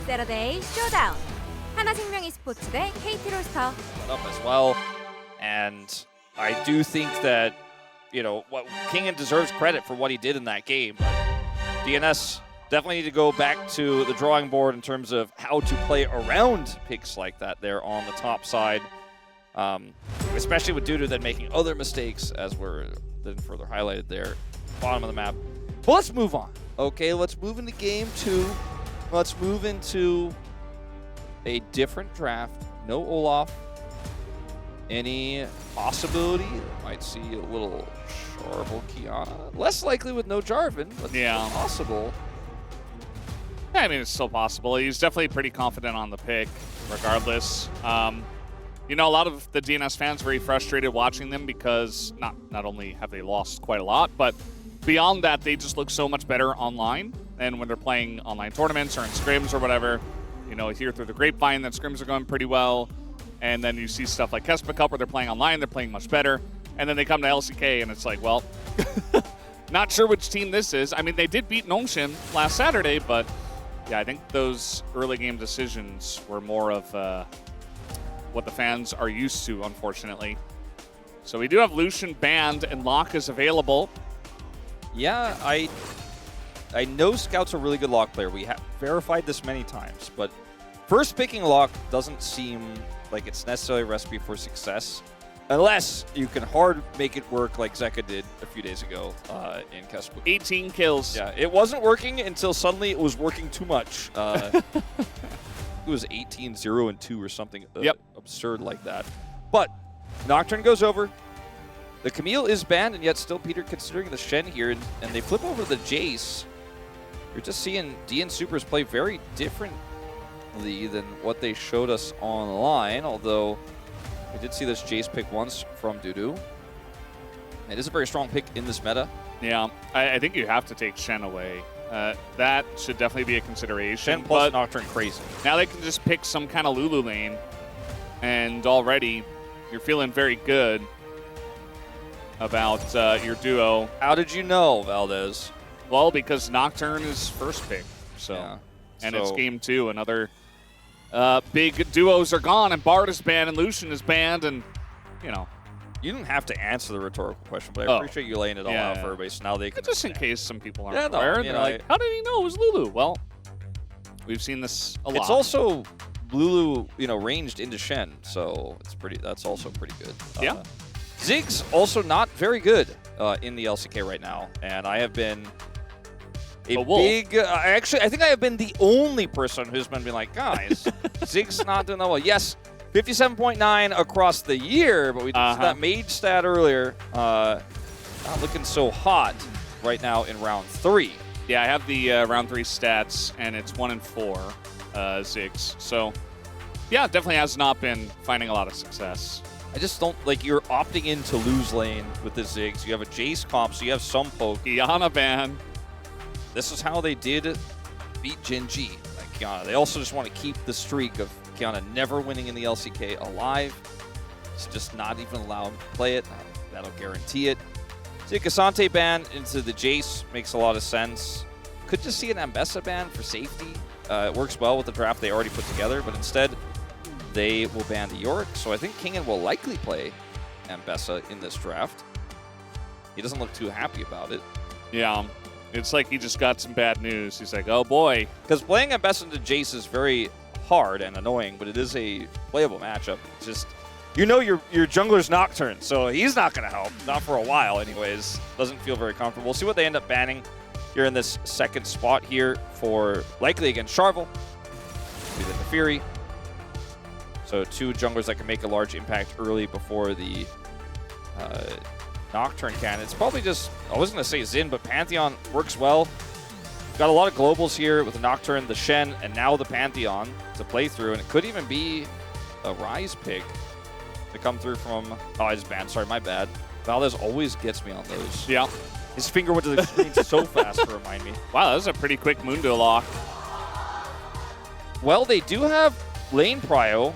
Saturday Showdown. 하나생명 e스포츠 대 KT 롤스터. Up as well, and I do think that what Kingen deserves credit for what he did in that game. But DNS definitely need to go back to the drawing board in terms of how to play around picks like that there on the top side, especially with Dudu then making other mistakes, as were then further highlighted there, bottom of the map. But let's move on. Okay, let's move into game 2. Let's move into a different draft. No Olaf. Any possibility? Might see a little Charvel Kiana. Less likely with no Jarvan, but yeah, possible. I mean, it's still possible. He's definitely pretty confident on the pick, regardless. A lot of the DNS fans are very frustrated watching them because not only have they lost quite a lot, but beyond that, they just look so much better online. And when they're playing online tournaments or in scrims or whatever, you hear through the grapevine that scrims are going pretty well. And then you see stuff like Kespa Cup where they're playing online, they're playing much better. And then they come to LCK and it's like, well, not sure which team this is. I mean, they did beat Nongshim last Saturday, but yeah, I think those early game decisions were more of what the fans are used to, unfortunately. So we do have Lucian banned and Locke is available. Yeah, I know Scout's a really good Locke player. We have verified this many times, but first picking Locke doesn't seem like it's necessarily a recipe for success unless you can hard make it work like Zeka did a few days ago in Kespa. 18 kills. Yeah, it wasn't working until suddenly it was working too much. It was 18, 0, and 2 or something absurd like that. But Nocturne goes over. The Camille is banned, and yet still Peter considering the Shen here, and they flip over the Jace. You're just seeing DN Supers play very differently than what they showed us online, although we did see this Jace pick once from Dudu. It is a very strong pick in this meta. Yeah, I think you have to take Shen away. That should definitely be a consideration. Shen plus Nocturne crazy. Now they can just pick some kind of Lulu lane, and already you're feeling very good about your duo. How did you know, Valdez? Well, because Nocturne is first pick, and it's game 2. Another big duos are gone, and Bard is banned, and Lucian is banned, and You didn't have to answer the rhetorical question, but I appreciate you laying it all out for everybody, so now they can just understand. in case some people aren't aware. They're like, how did he know it was Lulu? Well, we've seen this a lot. It's also Lulu, ranged into Shen, so that's also pretty good. Yeah. Ziggs also not very good in the LCK right now, and I have been a big. Actually, I think I have been the only person who's been like, guys, Ziggs not doing that well. Yes, 57.9 across the year, but we did that mage stat earlier. Not looking so hot right now in round 3. Yeah, I have the round 3 stats, and it's 1 and 4 Ziggs. So, yeah, definitely has not been finding a lot of success. I just don't you're opting in to lose lane with the Ziggs. You have a Jace comp, so you have some poke. Kiana ban. This is how they did beat Gen G, like Kiana. They also just want to keep the streak of Kiana never winning in the LCK alive. It's just not even allow him to play it. That'll guarantee it. See a Cassante ban into the Jace makes a lot of sense. Could just see an Ambessa ban for safety. It works well with the draft they already put together, but instead they will ban the Yorick. So I think Kingen will likely play Ambessa in this draft. He doesn't look too happy about it. Yeah. It's like he just got some bad news. He's like, oh boy. Because playing Ambessa into Jace is very hard and annoying, but it is a playable matchup. It's just, your jungler's Nocturne, so he's not going to help. Not for a while, anyways. Doesn't feel very comfortable. We'll see what they end up banning here in this second spot here for likely against Charvel. Be the Nefiri. So 2 junglers that can make a large impact early before the Nocturne can. It's probably just, I was going to say Xin, but Pantheon works well. Got a lot of globals here with the Nocturne, the Shen, and now the Pantheon to play through. And it could even be a Ryze pick to come through from... Oh, I just banned. Sorry, my bad. Valdez always gets me on those. Yeah. His finger went to the screen so fast to remind me. Wow, that was a pretty quick Mundo lock. Well, they do have lane prio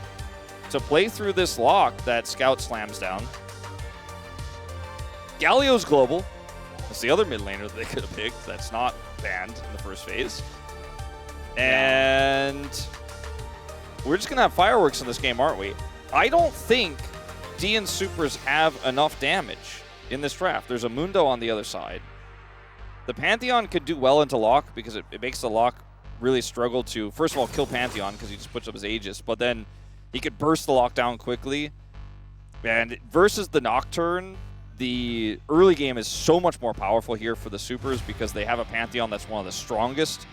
to play through this lock that Scout slams down. Galio's global. That's the other mid laner that they could have picked that's not banned in the first phase. And we're just going to have fireworks in this game, aren't we? I don't think DN Supers have enough damage in this draft. There's a Mundo on the other side. The Pantheon could do well into lock because it makes the lock really struggle to, first of all, kill Pantheon because he just puts up his Aegis, but then he could burst the lockdown quickly. And versus the Nocturne, the early game is so much more powerful here for the Supers because they have a Pantheon that's one of the strongest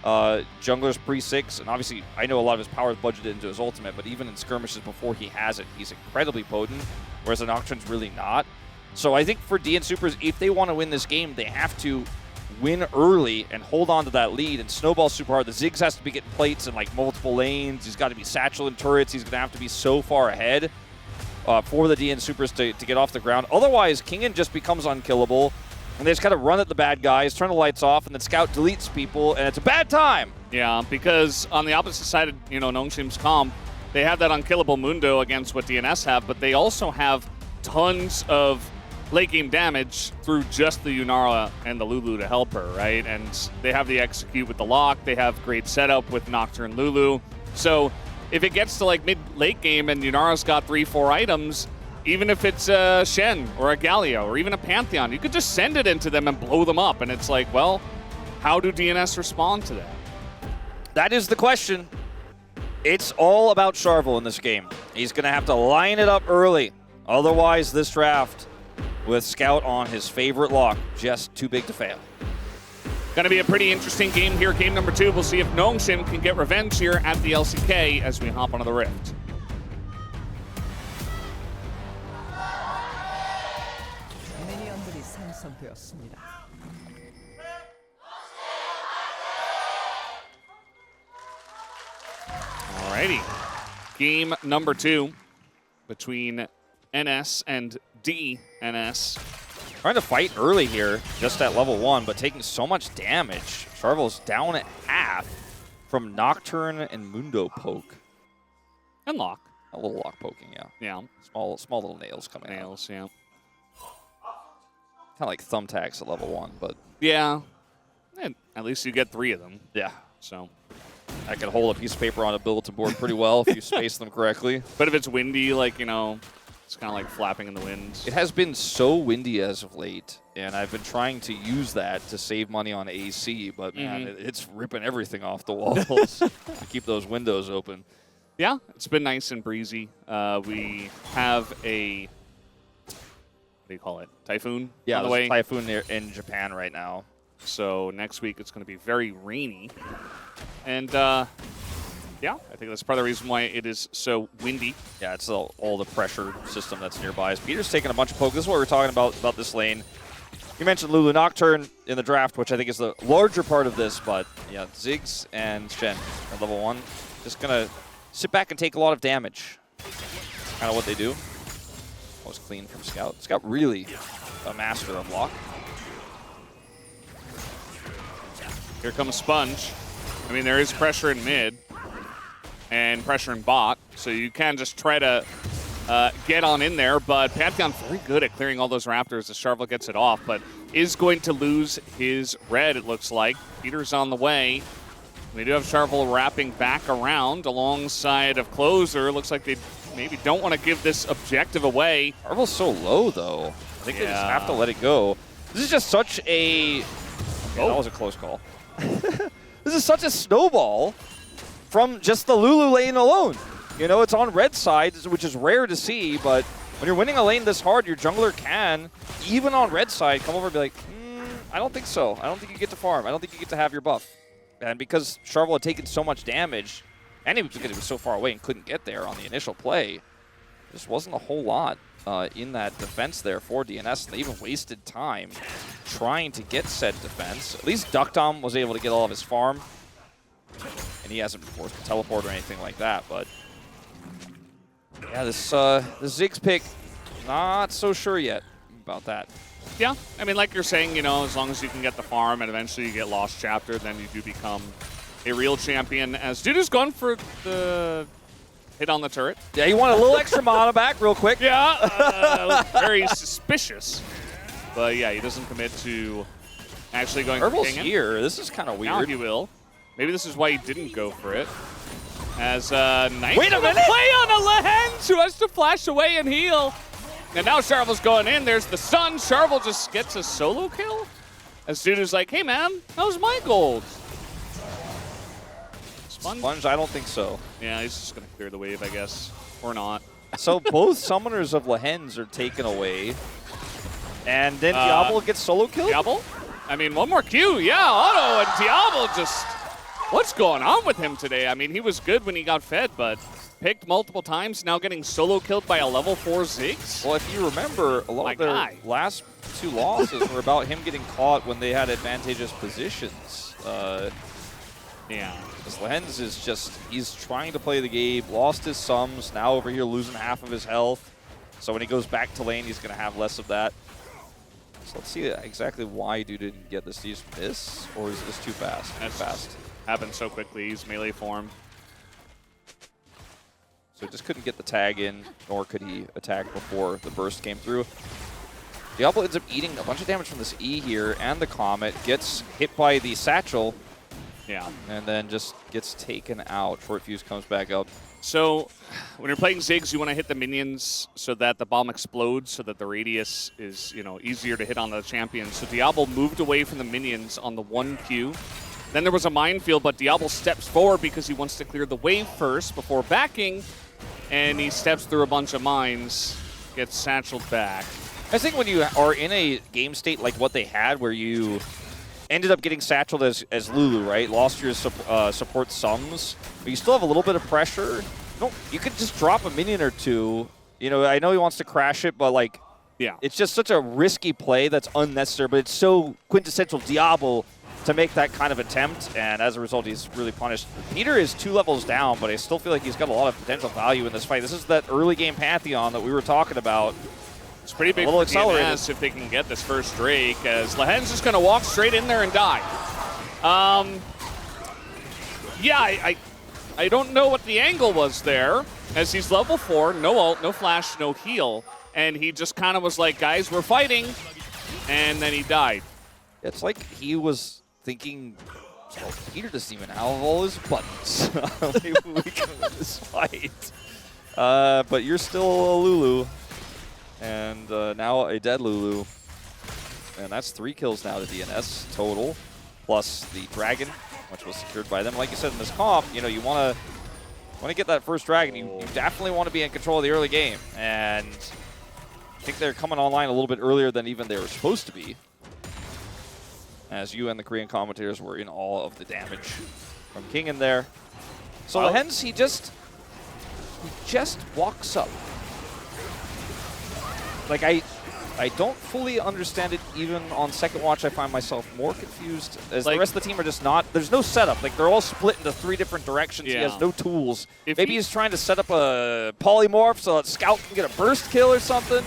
junglers pre-6. And obviously, I know a lot of his power is budgeted into his ultimate, but even in skirmishes before he has it, he's incredibly potent, whereas the Nocturne's really not. So I think for DN Supers, if they want to win this game, they have to win early and hold on to that lead and snowball super hard. The Ziggs has to be getting plates in like multiple lanes. He's got to be satchel and turrets. He's going to have to be so far ahead for the DN Supers to get off the ground. Otherwise, Kingen just becomes unkillable, and they just got to run at the bad guys, turn the lights off, and then Scout deletes people, and it's a bad time. Yeah, because on the opposite side of Nongshim's comp, they have that unkillable Mundo against what DNS have, but they also have tons of late game damage through just the Yunara and the Lulu to help her, right? And they have the execute with the lock. They have great setup with Nocturne Lulu. So if it gets to like mid-late game and Yunara's got 3-4 items, even if it's a Shen or a Galio or even a Pantheon, you could just send it into them and blow them up. And it's like, well, how do DNS respond to that? That is the question. It's all about Charvel in this game. He's going to have to line it up early. Otherwise, this draft with Scout on his favorite lock, just too big to fail. Going to be a pretty interesting game here. Game number 2. We'll see if Nongshim can get revenge here at the LCK as we hop onto the Rift. Alrighty. Game number 2 between NS and DNS. Trying to fight early here, just at level 1, but taking so much damage. Charvel's down at half from Nocturne and Mundo poke. And lock. A little lock poking, yeah. Yeah. Small little nails coming out. Nails, yeah. Kind of like thumbtacks at level 1, but... Yeah. And at least you get 3 of them. Yeah. So... I could hold a piece of paper on a bulletin board pretty well if you space them correctly. But if it's windy, like, it's kind of like flapping in the wind. It has been so windy as of late, and I've been trying to use that to save money on AC, but man, it's ripping everything off the walls to keep those windows open. Yeah, it's been nice and breezy. We have a, what do you call it, typhoon on the way? Yeah, typhoon in Japan right now. So next week it's going to be very rainy. And yeah, I think that's part of the reason why it is so windy. Yeah, it's all the pressure system that's nearby. As Peter's taking a bunch of poke. This is what we're talking about this lane. You mentioned Lulu Nocturne in the draft, which I think is the larger part of this, but yeah, Ziggs and Shen at level 1. Just going to sit back and take a lot of damage. That's kind of what they do. That was clean from Scout. Scout really a master of lock. Here comes Sponge. I mean, there is pressure in mid and pressure in bot, so you can just try to get on in there, but Pantheon very good at clearing all those Raptors as Charvel gets it off, but is going to lose his red, it looks like. Peter's on the way. We do have Charvel wrapping back around alongside of Closer. Looks like they maybe don't want to give this objective away. Charvel's so low, though. I think they just have to let it go. This is just such a... Okay, that was a close call. This is such a snowball from just the Lulu lane alone. It's on red side, which is rare to see, but when you're winning a lane this hard, your jungler can, even on red side, come over and be like, I don't think so. I don't think you get to farm. I don't think you get to have your buff. And because Charvel had taken so much damage, and because he was so far away and couldn't get there on the initial play, just wasn't a whole lot in that defense there for DNS. And they even wasted time trying to get said defense. At least Duckdom was able to get all of his farm. And he hasn't been forced to teleport or anything like that. But yeah, this Ziggs pick, not so sure yet about that. Yeah, I mean, like you're saying, as long as you can get the farm and eventually you get Lost Chapter, then you do become a real champion. As Dude has gone for the hit on the turret. Yeah, you want a little extra mana back real quick. Yeah, very suspicious. But yeah, he doesn't commit to actually going Herbal's for Kingen. here. This is kind of weird. Now he will. Maybe this is why he didn't go for it. As nice Wait a minute! play on a Lehens who has to flash away and heal. And now Charvel's going in. There's the stun. Charvel just gets a solo kill. As dude is like, hey man, that was my gold. Sponge, I don't think so. Yeah, he's just going to clear the wave, I guess. Or not. So both summoners of Lehens are taken away. And then Diablo gets solo killed? Diablo? I mean, one more Q. Yeah, Auto and Diablo just... What's going on with him today? I mean, he was good when he got fed, but picked multiple times, now getting solo killed by a level 4 Ziggs? Well, if you remember, a lot of their last 2 losses were about him getting caught when they had advantageous positions. Yeah. Because Lehens is just, he's trying to play the game, lost his sums, now over here losing half of his health. So when he goes back to lane, he's going to have less of that. So let's see exactly why dude didn't get this. Did he just miss, or is this too fast? That's fast. Happened so quickly. He's melee form. So he just couldn't get the tag in, nor could he attack before the burst came through. Diablo ends up eating a bunch of damage from this E here, and the Comet gets hit by the Satchel. Yeah. And then just gets taken out. Short Fuse comes back up. So when you're playing Ziggs, you want to hit the minions so that the bomb explodes, so that the radius is, you know, easier to hit on the champion. So Diablo moved away from the minions on the 1Q. Then there was a minefield, but Diablo steps forward because he wants to clear the wave first before backing, and he steps through a bunch of mines, gets satcheled back. I think when you are in a game state like what they had, where you ended up getting satcheled as Lulu, right? Lost your support sums, but you still have a little bit of pressure. You could just drop a minion or two. You know, I know he wants to crash it, but like, yeah, it's just such a risky play that's unnecessary, but it's so quintessential Diablo to make that kind of attempt, and as a result, he's really punished. Peter is 2 levels down, but I still feel like he's got a lot of potential value in this fight. This is that early game Pantheon that we were talking about. It's pretty big for DNS if they can get this first Drake, as Lehen's just going to walk straight in there and die. Yeah, I don't know what the angle was there, as he's level 4, no ult, no flash, no heal, and he just kind of was like, guys, we're fighting, and then he died. It's like he was thinking, well, Peter doesn't even have all his buttons. Maybe we can win this fight. But you're still a Lulu. And now a dead Lulu. And that's 3 kills now to DNS total, plus the dragon, which was secured by them. Like you said in this comp, you know, you want to get that first dragon. You definitely want to be in control of the early game. And I think they're coming online a little bit earlier than even they were supposed to be, as you and the Korean commentators were in awe of the damage from King in there. So hence he just walks up. Like, I don't fully understand it. Even on second watch, I find myself more confused, as the rest of the team are just not. There's no setup. Like, they're all split into 3 different directions. Yeah. He has no tools. Maybe he's trying to set up a polymorph so that Scout can get a burst kill or something.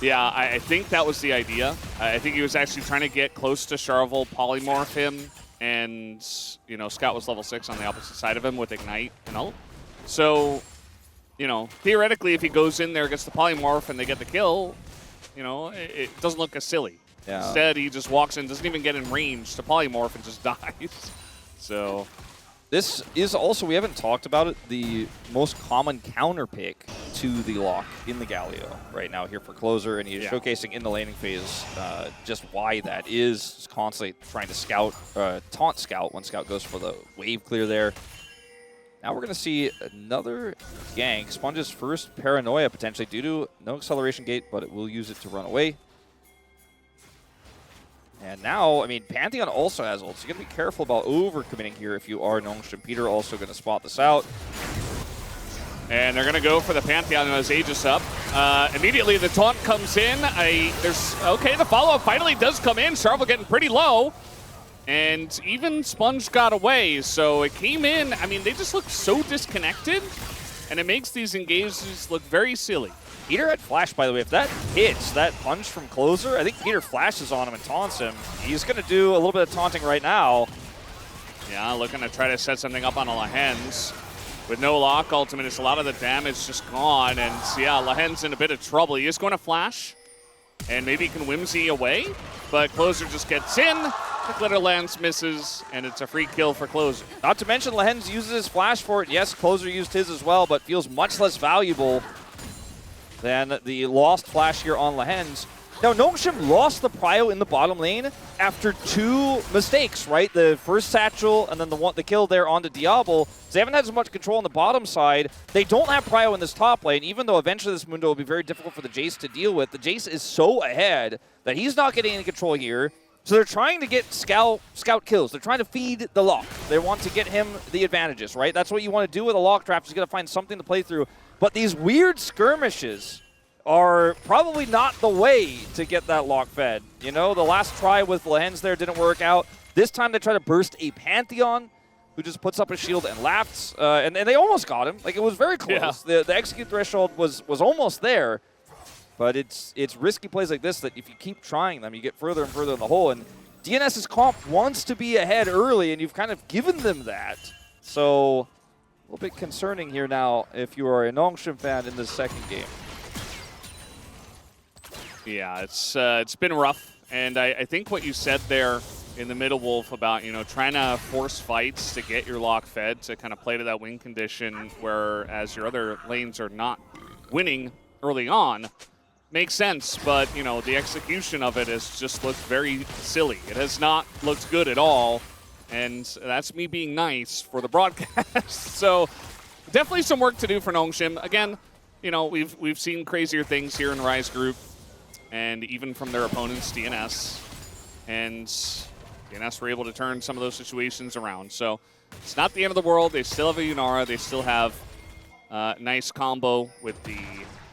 Yeah, I think that was the idea. I think he was actually trying to get close to Charvel, polymorph him, and, you know, Scout was level 6 on the opposite side of him with Ignite and ult. So, you know, theoretically, if he goes in there, gets the polymorph, and they get the kill, you know, it doesn't look as silly. Yeah. Instead, he just walks in, doesn't even get in range to polymorph, and just dies. So this is also, we haven't talked about it, the most common counter pick to the lock in the Galio right now here for Closer, and he's showcasing in the laning phase just why that is. Just constantly trying to taunt Scout when Scout goes for the wave clear there. Now we're going to see another gank. Sponge's first paranoia potentially due to no acceleration gate, but it will use it to run away. And now, I mean, Pantheon also has ults. So you got to be careful about overcommitting here if you are Nongshim. Peter also going to spot this out. And they're going to go for the Pantheon as Aegis up. Immediately the taunt comes in. The follow-up finally does come in. Charvel getting pretty low. And even Sponge got away, so it came in. I mean, they just look so disconnected, and it makes these engagements look very silly. Peter had flash, by the way. If that hits, that punch from Closer, I think Peter flashes on him and taunts him. He's going to do a little bit of taunting right now. Yeah, looking to try to set something up on a Lehens. With no lock ultimate, it's a lot of the damage just gone. And so, yeah, Lehens in a bit of trouble. He is going to flash, and maybe he can whimsy away, but Closer just gets in. Glitter Lance misses, and it's a free kill for Closer. Not to mention, Lehens uses his flash for it. Yes, Closer used his as well, but feels much less valuable than the lost flash here on Lehens. Now, Nongshim lost the prio in the bottom lane after 2 mistakes, right? The first satchel and then the kill there onto Diablo. So they haven't had as much control on the bottom side. They don't have prio in this top lane, even though eventually this Mundo will be very difficult for the Jace to deal with. The Jace is so ahead that he's not getting any control here. So they're trying to get scout kills. They're trying to feed the lock. They want to get him the advantages, right? That's what you want to do with a lock draft, is you got to find something to play through. But these weird skirmishes are probably not the way to get that lock fed. You know, the last try with Lehens there didn't work out. This time they try to burst a Pantheon, who just puts up a shield and laughs. And they almost got him. Like, it was very close. Yeah. The execute threshold was almost there. But it's risky plays like this that if you keep trying them, you get further and further in the hole. And DNS's comp wants to be ahead early, and you've kind of given them that. So a little bit concerning here now if you are a Nongshim fan in this second game. Yeah, it's been rough, and I think what you said there in the middle, Wolf, about, you know, trying to force fights to get your lock fed, to kind of play to that win condition, whereas your other lanes are not winning early on, makes sense. But, you know, the execution of it has just looked very silly. It has not looked good at all, and that's me being nice for the broadcast. So definitely some work to do for Nongshim. Again, you know, we've seen crazier things here in Rise Group, and even from their opponents, DNS. And DNS were able to turn some of those situations around. So it's not the end of the world. They still have a Yunara. They still have a nice combo with the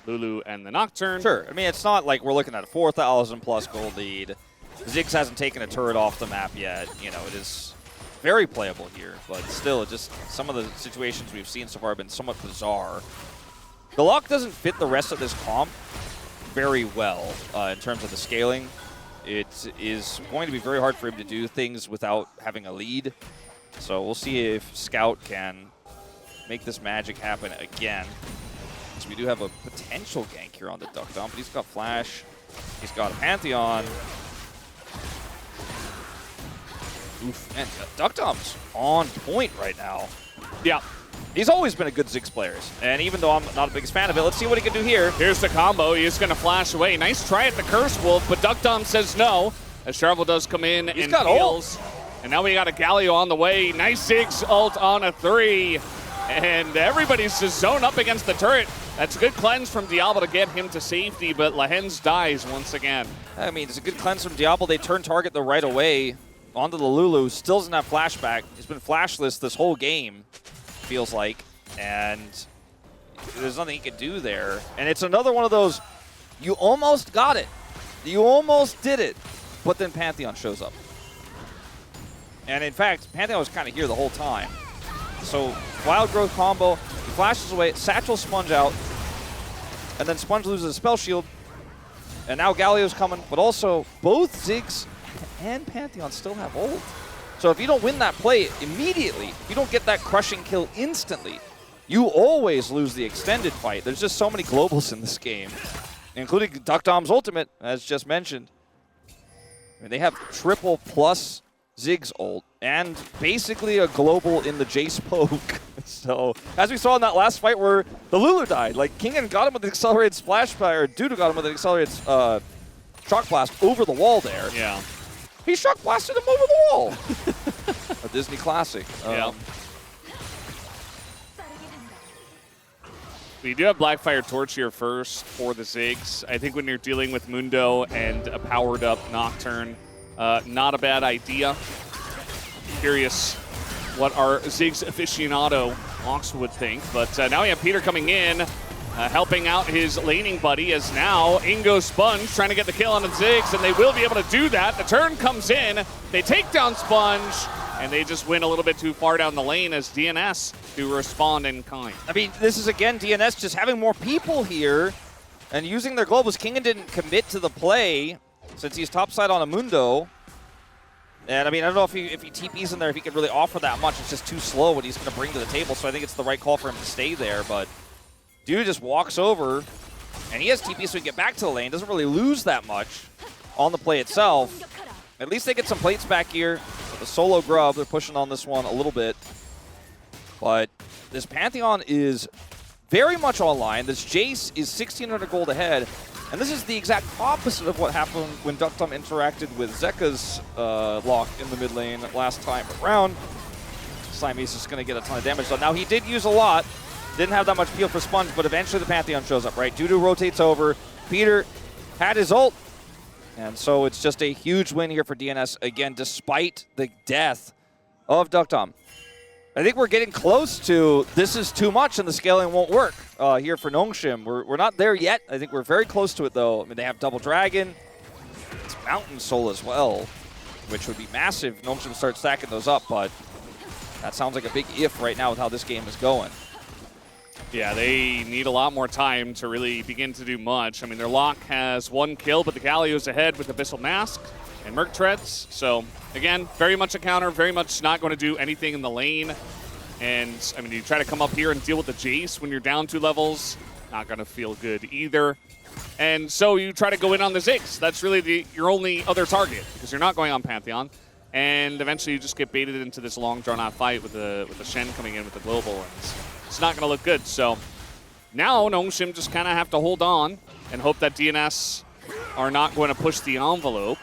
Lulu and the Nocturne. Sure. I mean, it's not like we're looking at a 4,000 plus gold lead. Ziggs hasn't taken a turret off the map yet. You know, it is very playable here. But still, it just some of the situations we've seen so far have been somewhat bizarre. The lock doesn't fit the rest of this comp very well in terms of the scaling. It is going to be very hard for him to do things without having a lead. So we'll see if Scout can make this magic happen again. So we do have a potential gank here on the Duck Dump, but he's got Flash. He's got a Pantheon. Oof, and Duck Dump's on point right now. Yeah. He's always been a good Ziggs player, and even though I'm not the biggest fan of it, let's see what he can do here. Here's the combo. He's going to flash away. Nice try at the Curse Wolf, but Duck Dom says no, as Charvel does come in and heals. And now we got a Galio on the way. Nice Ziggs ult on a 3, and everybody's just zoned up against the turret. That's a good cleanse from Diablo to get him to safety, but Lehens dies once again. I mean, it's a good cleanse from Diablo. They turn target the right away onto the Lulu. Still doesn't have flashback. He's been flashless this whole game, feels like, and there's nothing he can do there. And it's another one of those, you almost got it. You almost did it, but then Pantheon shows up. And in fact, Pantheon was kind of here the whole time. So Wild Growth combo, he flashes away, Satchel Sponge out, and then Sponge loses a spell shield. And now Galio's coming, but also both Ziggs and Pantheon still have ult. So if you don't win that play immediately, if you don't get that crushing kill instantly, you always lose the extended fight. There's just so many globals in this game, including Duck Dom's ultimate, as just mentioned. I mean, they have triple plus Ziggs ult, and basically a global in the Jace poke. So, as we saw in that last fight where the Lulu died, like, Kingen got him with an accelerated splash play, or Dudu got him with an accelerated shock blast over the wall there. Yeah. He shock blasted him over the wall. A Disney classic. Yeah. We do have Blackfire Torch here first for the Ziggs. I think when you're dealing with Mundo and a powered up Nocturne, not a bad idea. Curious what our Ziggs aficionado Ox would think. But now we have Peter coming in, helping out his laning buddy, as now Ingo Sponge trying to get the kill on the Ziggs, and they will be able to do that. The turn comes in, they take down Sponge, and they just went a little bit too far down the lane as DNS do respond in kind. I mean, this is, again, DNS just having more people here and using their globals. Kingen didn't commit to the play since he's topside on a Mundo. And, I mean, I don't know if he TP's in there, if he could really offer that much. It's just too slow what he's going to bring to the table, so I think it's the right call for him to stay there. But Dude just walks over, and he has TP so he can get back to the lane. Doesn't really lose that much on the play itself. At least they get some plates back here. The solo grub, they're pushing on this one a little bit. But this Pantheon is very much online. This Jace is 1,600 gold ahead. And this is the exact opposite of what happened when Ductum interacted with Zeka's lock in the mid lane last time around. Siamese is going to get a ton of damage done. Now, he did use a lot. Didn't have that much peel for Sponge, but eventually the Pantheon shows up, right? Dudu rotates over. Peter had his ult. And so it's just a huge win here for DNS, again, despite the death of Ductum. I think we're getting close to this is too much and the scaling won't work here for Nongshim. We're not there yet. I think we're very close to it, though. I mean, they have Double Dragon. It's Mountain Soul as well, which would be massive. Nongshim starts stacking those up, but that sounds like a big if right now with how this game is going. Yeah, they need a lot more time to really begin to do much. I mean, their lock has 1 kill, but the Galio's ahead with Abyssal Mask and Merc Treads. So, again, very much a counter, very much not going to do anything in the lane. And, I mean, you try to come up here and deal with the Jace when you're down 2 levels. Not going to feel good either. And so you try to go in on the Ziggs. That's really your only other target because you're not going on Pantheon. And eventually you just get baited into this long, drawn-out fight with the Shen coming in with the global. And it's not going to look good. So now Nongshim just kind of have to hold on and hope that DNS are not going to push the envelope.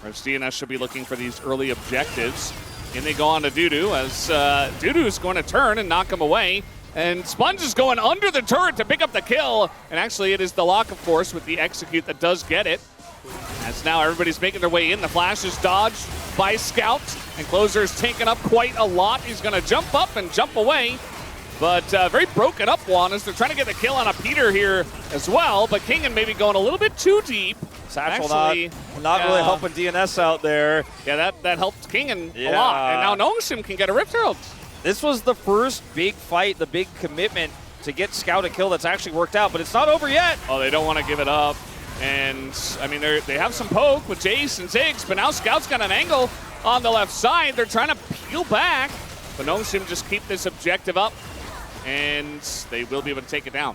Whereas DNS should be looking for these early objectives. And they go on to Dudu as Dudu is going to turn and knock him away. And Sponge is going under the turret to pick up the kill. And actually it is the lock, of course, with the execute that does get it. As now everybody's making their way in. The flash is dodged by Scout. And Closer is taking up quite a lot. He's going to jump up and jump away. But very broken up one as they're trying to get the kill on a Peter here as well. But Kingen maybe going a little bit too deep. Satchel actually, not really helping DNS out there. Yeah, that helped Kingen a lot. And now Nongshim can get a Rift Herald. This was the first big fight, the big commitment to get Scout a kill that's actually worked out. But it's not over yet. Oh, they don't want to give it up. And, I mean, they have some poke with Jace and Ziggs. But now Scout's got an angle on the left side. They're trying to peel back. But Nongshim just keep this objective up. And they will be able to take it down.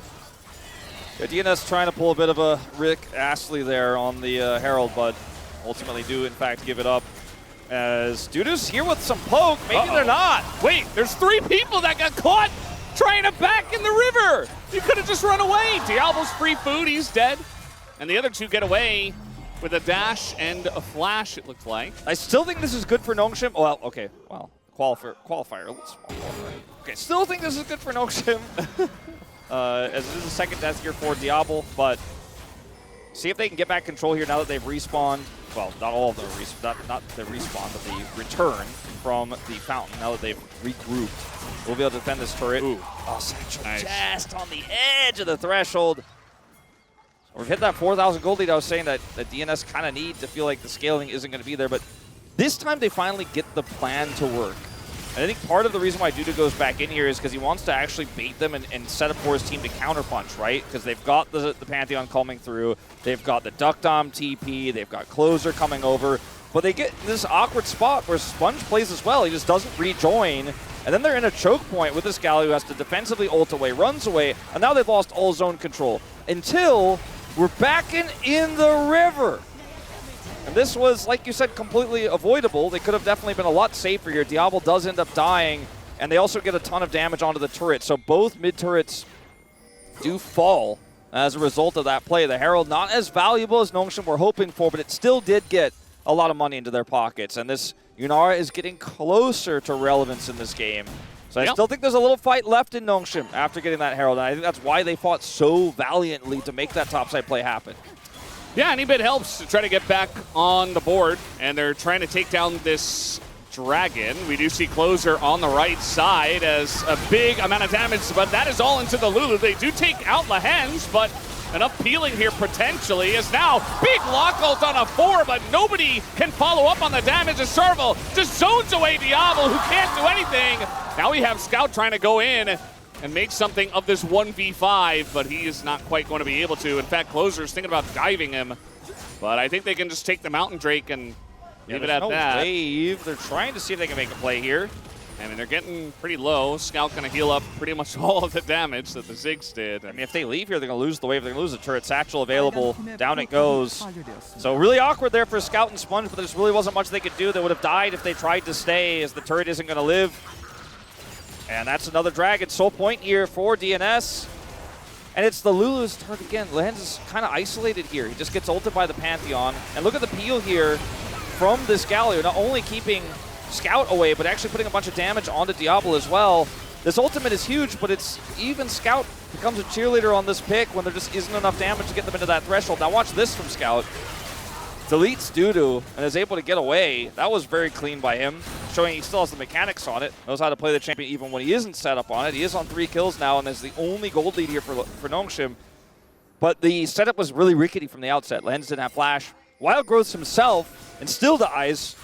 Yeah, DNS trying to pull a bit of a Rick Astley there on the Herald, but ultimately do, in fact, give it up. As Dudu's here with some poke. Maybe they're not. Wait, there's 3 people that got caught trying to back in the river. You could have just run away. Diablo's free food. He's dead. And the other 2 get away with a dash and a flash, it looks like. I still think this is good for Nongshim. Well, okay. Well, qualifier. Let's qualify. Okay, still think this is good for Nongshim. As it is the second death here for Diablo, but see if they can get back control here now that they've respawned. Well, not all of them not the respawn, but the return from the fountain now that they've regrouped. We'll be able to defend this turret. Ooh. Oh, Satchel Nice. just on the edge of the threshold. We've hit that 4,000 gold lead I was saying that DNS kind of need to feel like the scaling isn't going to be there, but this time they finally get the plan to work. And I think part of the reason why Dudu goes back in here is because he wants to actually bait them and set up for his team to counterpunch, right? Because they've got the Pantheon coming through, they've got the Duckdom TP, they've got Closer coming over, but they get in this awkward spot where Sponge plays as well. He just doesn't rejoin, and then they're in a choke point with this Galio who has to defensively ult away, runs away, and now they've lost all zone control until we're backing in the river. And this was, like you said, completely avoidable. They could have definitely been a lot safer here. Diablo does end up dying, and they also get a ton of damage onto the turret. So both mid-turrets do fall as a result of that play. The Herald not as valuable as Nongshim were hoping for, but it still did get a lot of money into their pockets. And this Yunara is getting closer to relevance in this game. So I still think there's a little fight left in Nongshim after getting that Herald. And I think that's why they fought so valiantly to make that topside play happen. Yeah, any bit helps to try to get back on the board, and they're trying to take down this dragon. We do see Closer on the right side as a big amount of damage, but that is all into the Lulu. They do take out Lahenge, but enough peeling here potentially as now big lock ult on a 4, but nobody can follow up on the damage as Sarvel just zones away Diablo, who can't do anything. Now we have Scout trying to go in and make something of this 1v5, but he is not quite going to be able to. In fact, Closer's thinking about diving him, but I think they can just take the Mountain Drake and leave it at that. Wave. They're trying to see if they can make a play here. I mean, they're getting pretty low. Scout going to heal up pretty much all of the damage that the Ziggs did. I mean, if they leave here, they're going to lose the wave. They're going to lose the turret. Satchel available. Down it goes. So really awkward there for Scout and Sponge, but there just really wasn't much they could do. They would have died if they tried to stay, as the turret isn't going to live. And that's another Dragon Soul Point here for DNS. And it's the Lulu's turn again. Lands is kind of isolated here. He just gets ulted by the Pantheon. And look at the peel here from this Galio, not only keeping Scout away, but actually putting a bunch of damage onto Diablo as well. This ultimate is huge, but it's even Scout becomes a cheerleader on this pick when there just isn't enough damage to get them into that threshold. Now watch this from Scout. Deletes Dudu and is able to get away. That was very clean by him, showing he still has the mechanics on it, knows how to play the champion even when he isn't set up on it. He is on 3 kills now and is the only gold lead here for Nongshim. But the setup was really rickety from the outset. Lens didn't have flash. Wild Growth himself and still dies,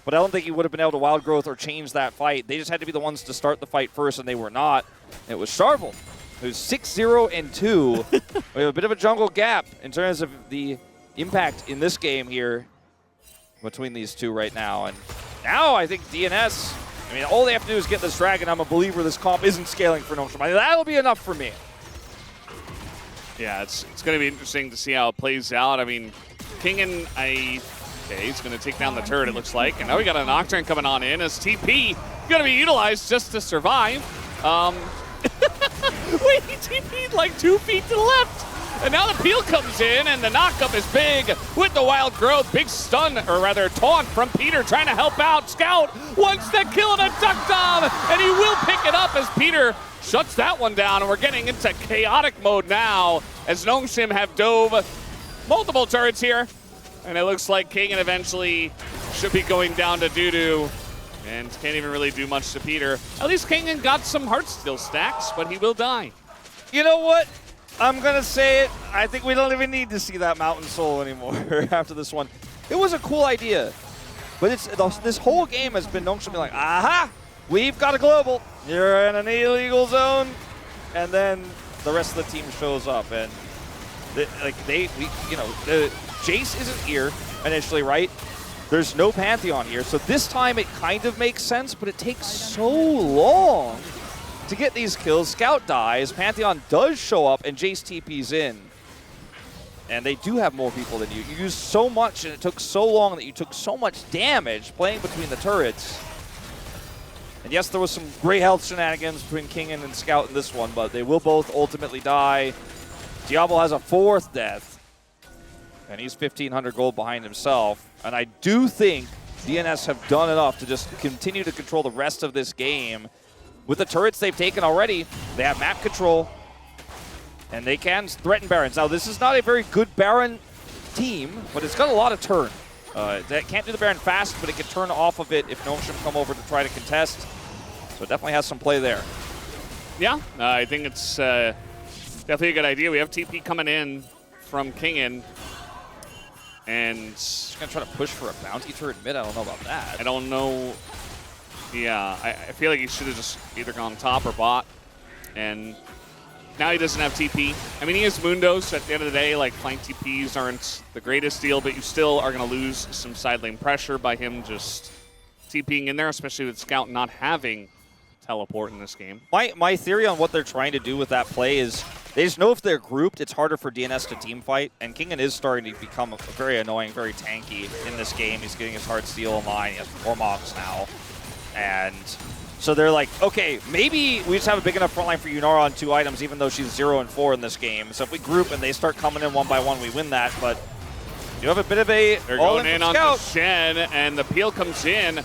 but I don't think he would have been able to Wild Growth or change that fight. They just had to be the ones to start the fight first, and they were not. It was Sharvel, who's 6-0-2. We have a bit of a jungle gap in terms of the impact in this game here between these two right now. And now I think DNS, I mean, all they have to do is get this Dragon. I'm a believer this comp isn't scaling for Nongshim. I mean, that'll be enough for me. Yeah, it's going to be interesting to see how it plays out. I mean, Kingen, okay, he's going to take down the turret, it looks like. And now we got a Nocturne coming on in as TP going to be utilized just to survive. Wait, he TP'd like 2 feet to the left. And now the peel comes in, and the knockup is big with the Wild Growth. Big stun, or rather taunt from Peter trying to help out. Scout wants that kill and a duck dom, and he will pick it up as Peter shuts that one down. And we're getting into chaotic mode now as Nongshim have dove multiple turrets here. And it looks like Kingen eventually should be going down to Dudu and can't even really do much to Peter. At least Kingen got some Heartsteel stacks, but he will die. You know what? I'm going to say it. I think we don't even need to see that Mountain Soul anymore after this one. It was a cool idea, but this whole game has been Nongshim being like, aha, we've got a global. You're in an illegal zone. And then the rest of the team shows up. And Jace isn't here initially, right? There's no Pantheon here. So this time it kind of makes sense, but it takes so long to get these kills. Scout dies, Pantheon does show up, and Jace TP's in. And they do have more people than you. You used so much, and it took so long that you took so much damage playing between the turrets. And yes, there was some great health shenanigans between Kingen and Scout in this one, but they will both ultimately die. Diablo has a 4th death, and he's 1,500 gold behind himself. And I do think DNS have done enough to just continue to control the rest of this game. With the turrets they've taken already, they have map control, and they can threaten Barons. Now, this is not a very good Baron team, but it's got a lot of turn. That can't do the Baron fast, but it can turn off of it if Nongshim come over to try to contest. So it definitely has some play there. Yeah, I think it's definitely a good idea. We have TP coming in from Kingen. And just going to try to push for a bounty turret mid. I don't know about that. I don't know. Yeah, I feel like he should have just either gone top or bot. And now he doesn't have TP. I mean, he has Mundos, so at the end of the day, like, flank TPs aren't the greatest deal, but you still are going to lose some side lane pressure by him just TPing in there, especially with Scout not having teleport in this game. My theory on what they're trying to do with that play is they just know if they're grouped, it's harder for DNS to team fight, and Kingen is starting to become very annoying, very tanky in this game. He's getting his Heartsteel online. He has 4 mobs now. And so they're like, okay, maybe we just have a big enough front line for Yunara on 2 items, even though she's 0-4 in this game. So if we group and they start coming in one by one, we win that. But you have a bit of a they're going in on the Shen, and the peel comes in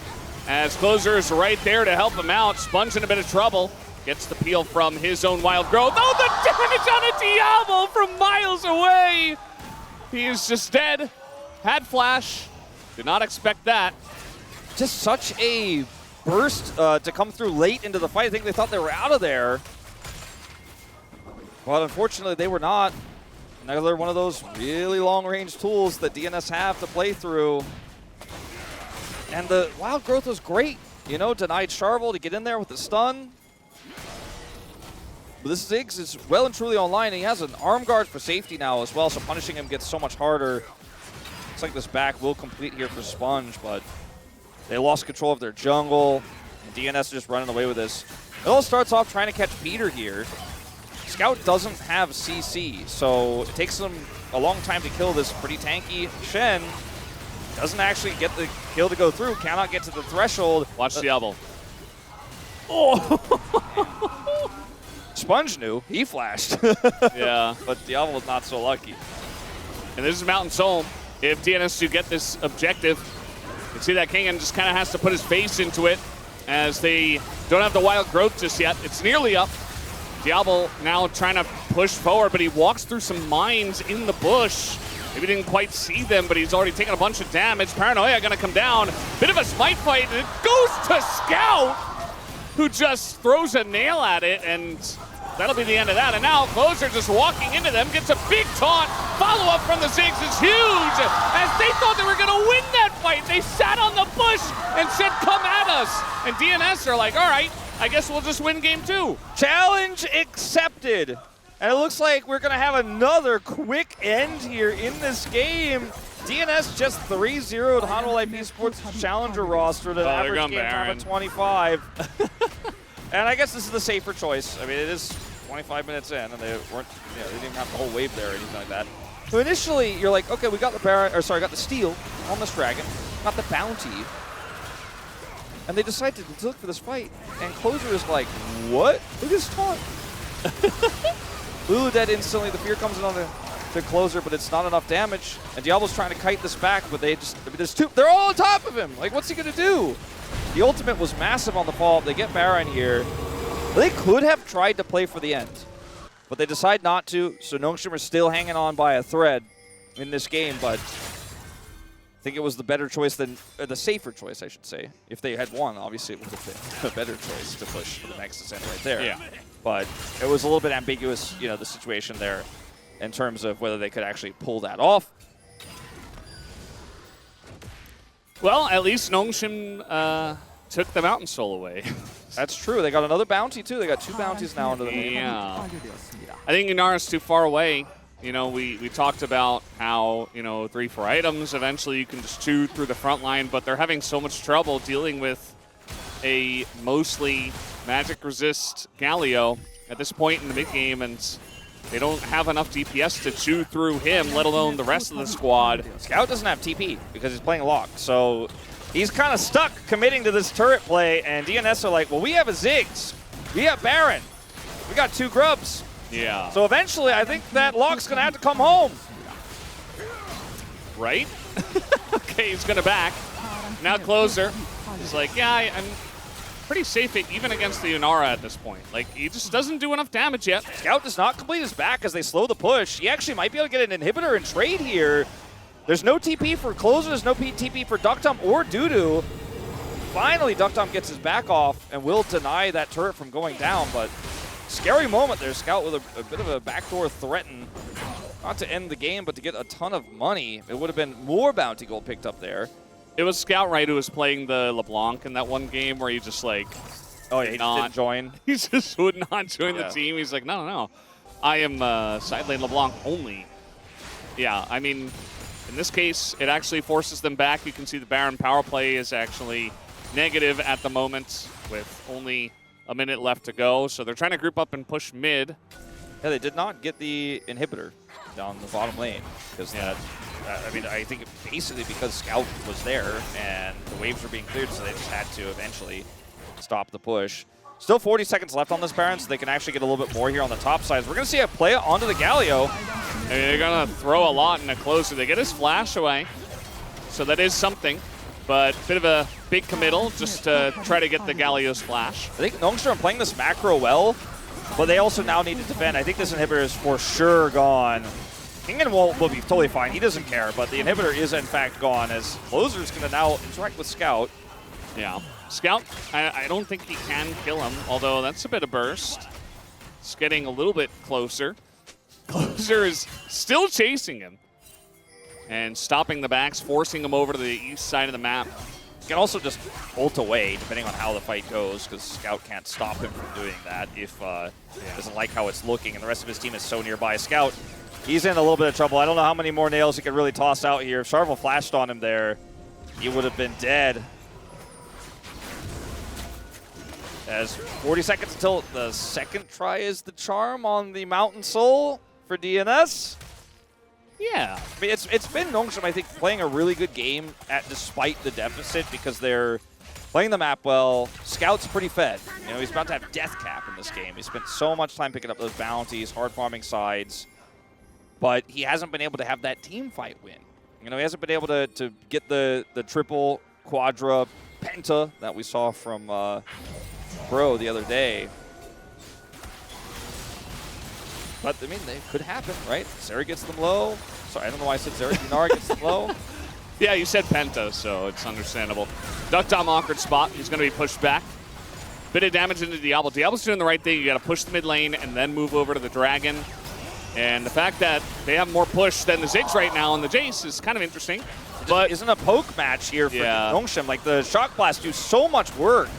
as Closer is right there to help him out. Sponge in a bit of trouble. Gets the peel from his own Wild Growth. Oh, the damage on a Diablo from miles away. He is just dead. Had flash. Did not expect that. Just such a burst to come through late into the fight. I think they thought they were out of there. But unfortunately, they were not. Another one of those really long-range tools that DNS have to play through. And the Wild Growth was great. You know, denied Sharvel to get in there with the stun. But this Ziggs is well and truly online. He has an arm guard for safety now as well, so punishing him gets so much harder. Looks like this back will complete here for Sponge, but they lost control of their jungle. And DNS just running away with this. It all starts off trying to catch Peter here. Scout doesn't have CC, so it takes them a long time to kill this pretty tanky Shen. Doesn't actually get the kill to go through, cannot get to the threshold. Watch Diablo. Oh! Sponge knew, he flashed. Yeah. But Diablo was not so lucky. And this is Mountain Soul. If DNS do get this objective, you can see that Kingen just kind of has to put his face into it as they don't have the wild growth just yet. It's nearly up. Diablo now trying to push forward, but he walks through some mines in the bush. Maybe didn't quite see them, but he's already taken a bunch of damage. Paranoia gonna come down. Bit of a smite fight, and it goes to Scout, who just throws a nail at it, and that'll be the end of that. And now Closer just walking into them, gets a big taunt. Follow-up from the Ziggs is huge, as they thought they were gonna win that fight. They sat on the bush and said, come at us. And DNS are like, all right, I guess we'll just win game 2. Challenge accepted. And it looks like we're going to have another quick end here in this game. DNS just 3-0'd Honeywell IP Sports Challenger roster to average game time of 25. And I guess this is the safer choice. I mean, it is 25 minutes in, and they weren't, you know, they didn't have the whole wave there or anything like that. So initially, you're like, okay, we got the Baron, or sorry, got the steal on this dragon, got the bounty. And they decide to look for this fight, and Closer is like, what? Look at this taunt. Lulu dead instantly, the fear comes in on the Closer, but it's not enough damage. And Diablo's trying to kite this back, but they just, there's two, they're all on top of him. Like, what's he gonna do? The ultimate was massive on the fall. They get Baron here. They could have tried to play for the end, but they decide not to, so Nongshim are still hanging on by a thread in this game, but I think it was the better choice than, the safer choice, I should say. If they had won, obviously it would have been a better choice to push for the Nexus end right there. Yeah. But it was a little bit ambiguous, you know, the situation there in terms of whether they could actually pull that off. Well, at least Nongshim took the Mountain Soul away. That's true. They got another bounty, too. They got 2 bounties now under the name. Yeah. I think Inara's too far away. You know, we talked about how, you know, 3-4 items, eventually you can just chew through the front line, but they're having so much trouble dealing with a mostly magic resist Galio at this point in the mid game, and they don't have enough DPS to chew through him, let alone the rest of the squad. Scout doesn't have TP because he's playing locked, so he's kind of stuck committing to this turret play, and DNS are like, well, we have a Ziggs, we have Baron, we got 2 grubs. Yeah. So eventually, I think that Lock's going to have to come home. Right? Okay, he's going to back. Now Closer. He's like, yeah, I'm pretty safe even against the Inara at this point. Like, he just doesn't do enough damage yet. Scout does not complete his back as they slow the push. He actually might be able to get an inhibitor and trade here. There's no TP for Closer. There's no TP for Ducktom or Dudu. Finally, Ducktom gets his back off and will deny that turret from going down, but scary moment there. Scout with a bit of a backdoor threaten. Not to end the game, but to get a ton of money. It would have been more bounty gold picked up there. It was Scout, right, who was playing the LeBlanc in that one game where he just, like, oh, yeah, he just didn't join. He just would not join the team. He's like, no. I am side lane LeBlanc only. Yeah, I mean, in this case, it actually forces them back. You can see the Baron power play is actually negative at the moment with only a minute left to go, so they're trying to group up and push mid. Yeah, they did not get the inhibitor down the bottom lane because I mean, I think basically because Scout was there and the waves were being cleared, so they just had to eventually stop the push. Still 40 seconds left on this Baron, so they can actually get a little bit more here on the top sides. We're going to see a play onto the Galio. I mean, they're going to throw a lot in a Closer. They get his flash away, so that is something. But a bit of a big committal just to try to get the Galio's flash. I think Nongshim are playing this macro well, but they also now need to defend. I think this inhibitor is for sure gone. Kingen will be totally fine. He doesn't care, but the inhibitor is in fact gone as Closer's going to now interact with Scout. Yeah. Scout, I don't think he can kill him, although that's a bit of burst. It's getting a little bit closer. Closer is still chasing him and stopping the backs, forcing him over to the east side of the map. You can also just ult away, depending on how the fight goes, because Scout can't stop him from doing that if he doesn't like how it's looking, and the rest of his team is so nearby. Scout, he's in a little bit of trouble. I don't know how many more nails he could really toss out here. If Sharvel flashed on him there, he would have been dead. As 40 seconds until the second try is the charm on the Mountain Soul for DNS. Yeah. I mean, it's been Nongshim, I think, playing a really good game despite the deficit because they're playing the map well. Scout's pretty fed. You know, he's about to have death cap in this game. He spent so much time picking up those bounties, hard farming sides, but he hasn't been able to have that team fight win. You know, he hasn't been able to get the triple, quadra, penta that we saw from Bro the other day. But, I mean, they could happen, right? Zera gets them low. Sorry, I don't know why I said Zera. Dinara gets them low. Yeah, you said Penta, so it's understandable. Duck Dom awkward spot. He's going to be pushed back. Bit of damage into Diablo. Diablo's doing the right thing. You got to push the mid lane and then move over to the Dragon. And the fact that they have more push than the Ziggs right now on the Jace is kind of interesting. But isn't a poke match here for Nongshim. Like, the Shock Blast do so much work.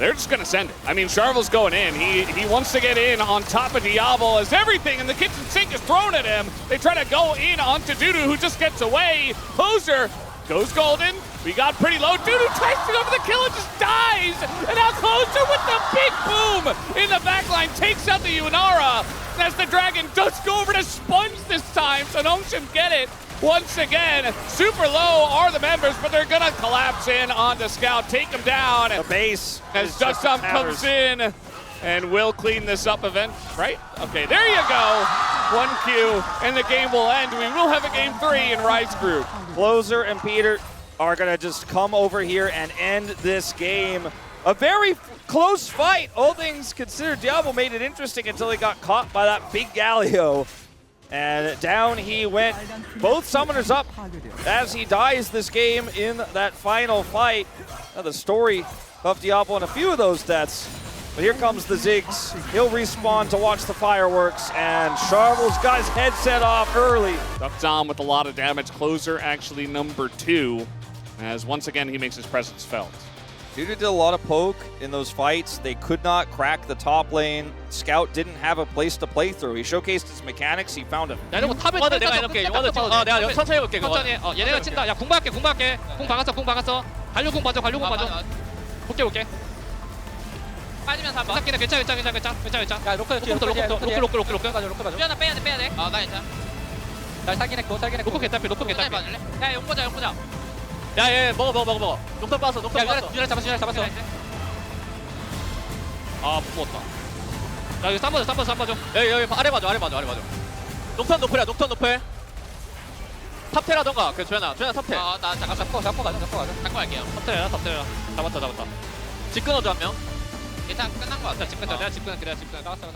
they're just going to send it. I mean, Charvel's going in. He wants to get in on top of Diablo as everything in the kitchen sink is thrown at him. They try to go in onto Dudu, who just gets away. Poser goes golden. We got pretty low. Dudu tries to go for the kill and just dies. And now Poser with the big boom in the backline takes out the Yunara. As the Dragon does go over to Sponge this time, so Nongshim get it. Once again, super low are the members, but they're gonna collapse in onto Scout, take him down. The base as Dustum comes in and will clean this up event, right? Okay, there you go. 1Q, and the game will end. We will have a game 3 in Rise Group. Closer and Peter are gonna just come over here and end this game. A very close fight, all things considered. Diablo made it interesting until he got caught by that big Galio. And down he went. Both summoners up as he dies this game in that final fight. Now the story of Diablo and a few of those deaths. But here comes the Ziggs. He'll respawn to watch the fireworks, and Charvel's got his headset off early. Ducked on with a lot of damage. Closer actually number 2, as once again he makes his presence felt. Dudu did a lot of poke in those fights. They could not crack the top lane. Scout didn't have a place to play through. He showcased his mechanics. He found a... 야 이러고 탑에 와드 내가 해놓을게. 와드 찍어. 내가 천천히 해볼게. 그거. 천천히. 얘네가 친다. 야 공 박게. 공 박았어. 관료공 봐줘. 볼게. 빠지면서 한번. 괜찮아. 야 로크 로크 봐줘. 빼야 돼. 나 괜찮아. 나 살긴 했고. 로크 개딸피. 봐줄래? 야 용보자. 야얘 먹어. 녹턴 빠졌어. 유라 잡았어. 아 무거웠다. 야 이거 쌈 봐줘. 여기 아래 봐줘. 녹턴 노플. 탑테라던가. 그 조연아 탑테. 나 잠깐 잡고 가자. 잡고 갈게요. 탑테야. 잡았다. 집 끊어줘 한 명. 일단 끝난 거 같아. 집 끊자. 내가 집 끊어. 나갔어.